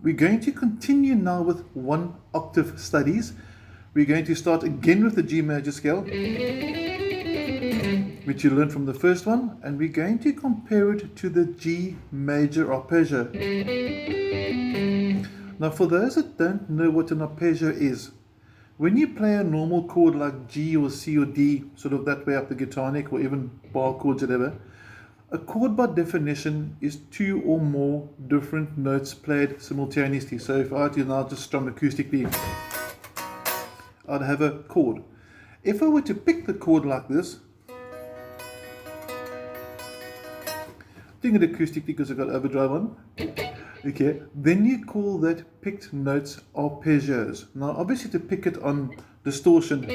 we're going to continue now with one octave studies. We're going to start again with the G major scale, which you learned from the first one, and we're going to compare it to the G major arpeggio. Now, for those that don't know what an arpeggio is, when you play a normal chord like G or C or D, sort of that way up the guitar neck, or even bar chords, whatever, a chord by definition is two or more different notes played simultaneously. So if I were to now just strum acoustically, I'd have a chord. If I were to pick the chord like this, doing it acoustically because I've got overdrive on, okay, then you call that picked notes arpeggios. Now obviously to pick it on distortion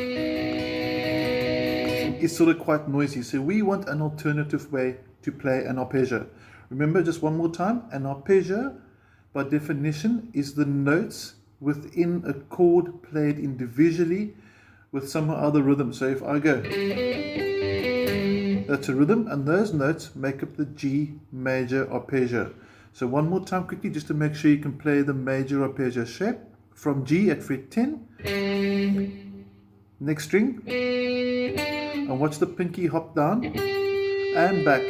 is sort of quite noisy, so we want an alternative way to play an arpeggio. Remember, just one more time, an arpeggio by definition is the notes within a chord played individually with some other rhythm. So if I go, that's a rhythm, and those notes make up the G major arpeggio. So one more time quickly, just to make sure you can play the major arpeggio shape from G at fret 10, next string, and watch the pinky hop down and back.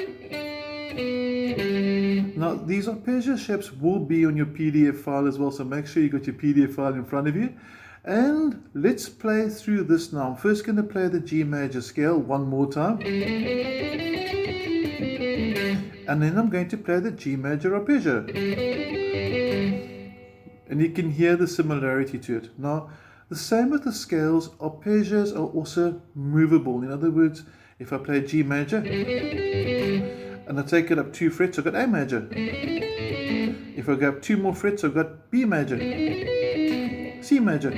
Now these arpeggio shapes will be on your PDF file as well, so make sure you got your PDF file in front of you. And let's play through this now. I'm first going to play the G major scale one more time, and then I'm going to play the G major arpeggio, and you can hear the similarity to it. Now the same with the scales, arpeggios are also movable. In other words, if I play G major and I take it up 2 frets, I've got A major. If I go up 2 more frets, I've got B major, C major.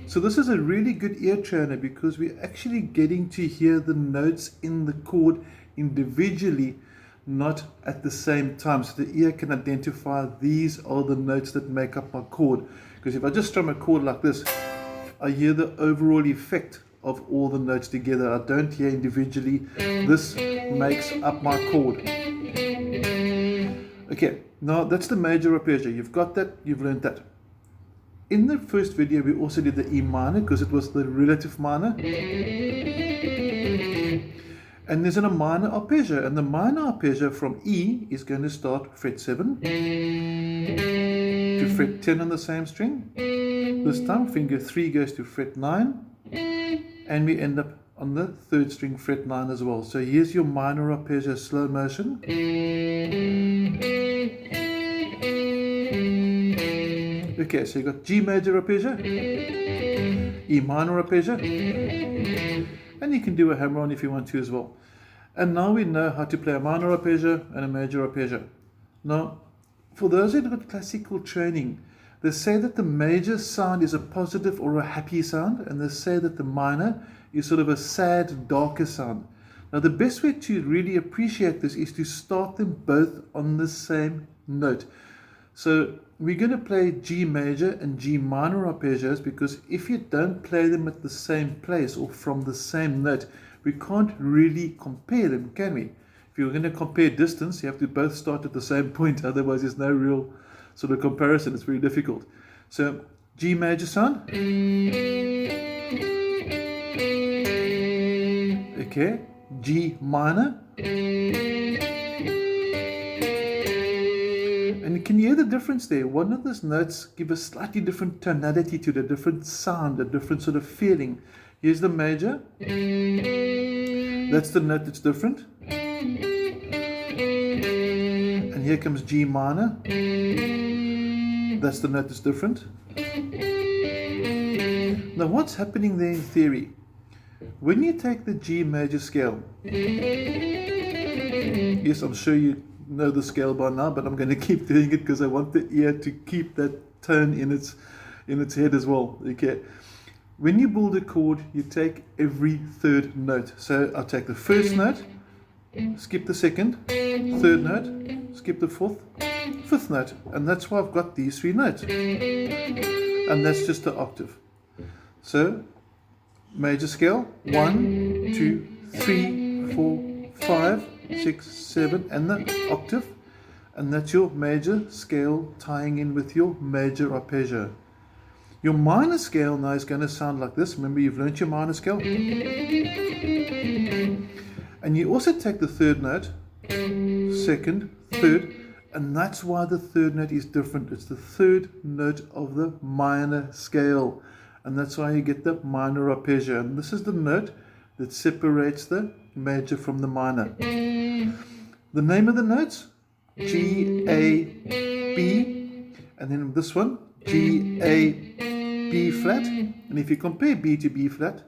So this is a really good ear trainer because we're actually getting to hear the notes in the chord individually, not at the same time. So the ear can identify these are the notes that make up my chord. Because if I just strum a chord like this, I hear the overall effect of all the notes together. I don't hear individually. This makes up my chord. Okay, now that's the major arpeggio. You've got that, you've learned that. In the first video, we also did the E minor because it was the relative minor. And there's a minor arpeggio, and the minor arpeggio from E is going to start fret 7 to fret 10 on the same string. This time finger 3 goes to fret 9, and we end up on the 3rd string fret 9 as well. So here's your minor arpeggio slow motion. Okay, so you got G major arpeggio, E minor arpeggio, and you can do a hammer on if you want to as well. And now we know how to play a minor arpeggio and a major arpeggio. Now, for those who've got classical training, they say that the major sound is a positive or a happy sound, and they say that the minor is sort of a sad, darker sound. Now, the best way to really appreciate this is to start them both on the same note. So we're going to play G major and G minor arpeggios because if you don't play them at the same place or from the same note, we can't really compare them, can we? If you're going to compare distance, you have to both start at the same point, otherwise there's no real sort of comparison. It's very difficult. So G major sound. Okay, G minor. And can you hear the difference there? One of those notes give a slightly different tonality to the different sound, a different sort of feeling. Here's the major. That's the note that's different. And here comes G minor. That's the note that's different. Now what's happening there in theory? When you take the G major scale, yes, I'm sure you know the scale by now, but I'm going to keep doing it because I want the ear to keep that tone in its head as well. Okay, when you build a chord, you take every 3rd note. So I'll take the 1st note, skip the 2nd, 3rd note, skip the 4th, 5th note, and that's why I've got these 3 notes, and that's just the octave. So major scale 1, 2, 3, 4, 5, 6, 7, and the octave. and that's your major scale tying in with your major arpeggio. Your minor scale now is going to sound like this. Remember, you've learnt your minor scale. And you also take the third note, second, third, and that's why the third note is different. It's the third note of the minor scale, and that's why you get the minor arpeggio. And this is the note that separates the major from the minor. The name of the notes, G, A, B, and then this one, G, A, B flat. And if you compare B to B flat,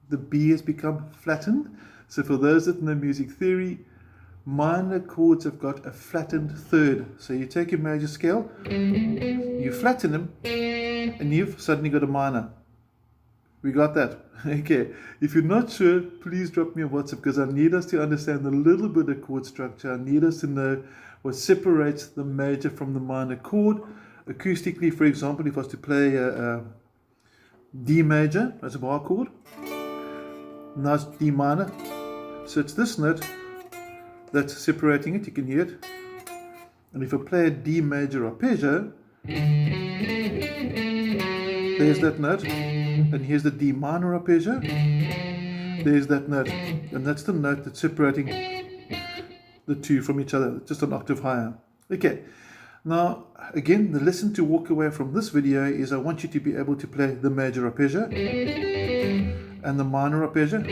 the B has become flattened. So for those that know music theory, minor chords have got a flattened third. So you take your major scale, you flatten them, and you've suddenly got a minor. We got that? Okay. If you're not sure, please drop me a WhatsApp, because I need us to understand a little bit of chord structure. I need us to know what separates the major from the minor chord. Acoustically, for example, if I was to play a D major as a bar chord, now it's D minor. So it's this note that's separating it, you can hear it. And if I play a D major arpeggio, there's that note, and here's the D minor arpeggio, there's that note, and that's the note that's separating the two from each other, just an octave higher. Okay, now again, the lesson to walk away from this video is I want you to be able to play the major arpeggio and the minor arpeggio.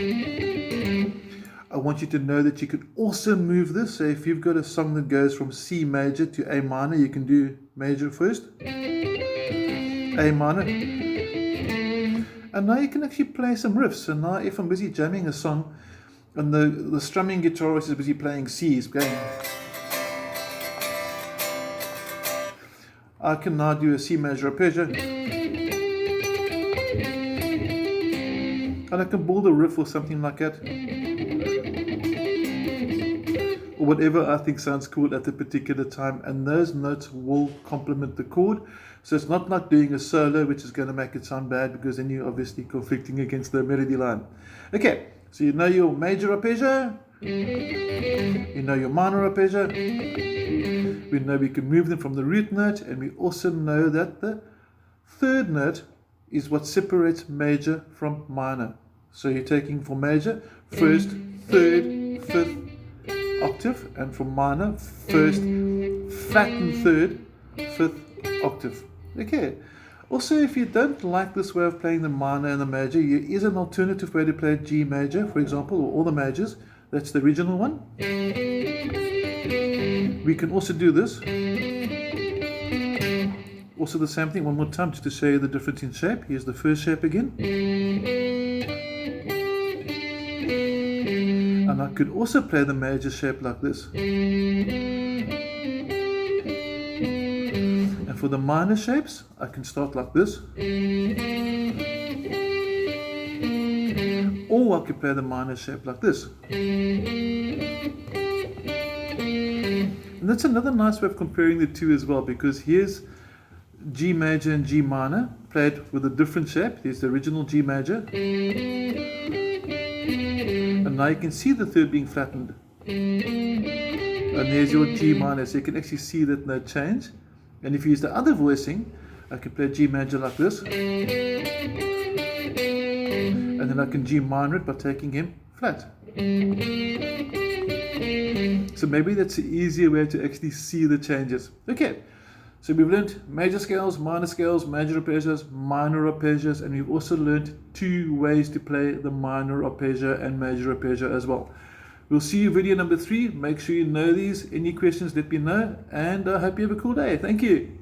I want you to know that you can also move this. So if you've got a song that goes from C major to A minor, you can do major first, A minor, and now you can actually play some riffs. So now if I'm busy jamming a song and the strumming guitarist is busy playing C's, going, I can now do a C major arpeggio, and I can build a riff or something like that, or whatever I think sounds cool at the particular time, and those notes will complement the chord. So it's not like doing a solo, which is going to make it sound bad, because then you're obviously conflicting against the melody line. Okay, so you know your major arpeggio, you know your minor arpeggio, we know we can move them from the root note, and we also know that the third note is what separates major from minor. So you're taking for major, first, third, fifth octave, and for minor, first, flattened third, fifth octave. Okay. Also, if you don't like this way of playing the minor and the major, there is an alternative way to play G major, for example, or all the majors. That's the original one. We can also do this. Also the same thing, one more time, just to show you the difference in shape. Here's the first shape again. And I could also play the major shape like this. And for the minor shapes, I can start like this. Or I could play the minor shape like this. And that's another nice way of comparing the two as well, because here's G major and G minor played with a different shape. Here's the original G major. And now you can see the third being flattened. And there's your G minor, so you can actually see that note change. And if you use the other voicing, I can play G major like this. And then I can G minor it by taking him flat. So maybe that's an easier way to actually see the changes. Okay, so we've learned major scales, major arpeggios, minor arpeggios, and we've also learned two ways to play the minor arpeggio and major arpeggio as well. We'll see you video number 3. Make sure you know these. Any questions, let me know, and I hope you have a cool day. Thank you.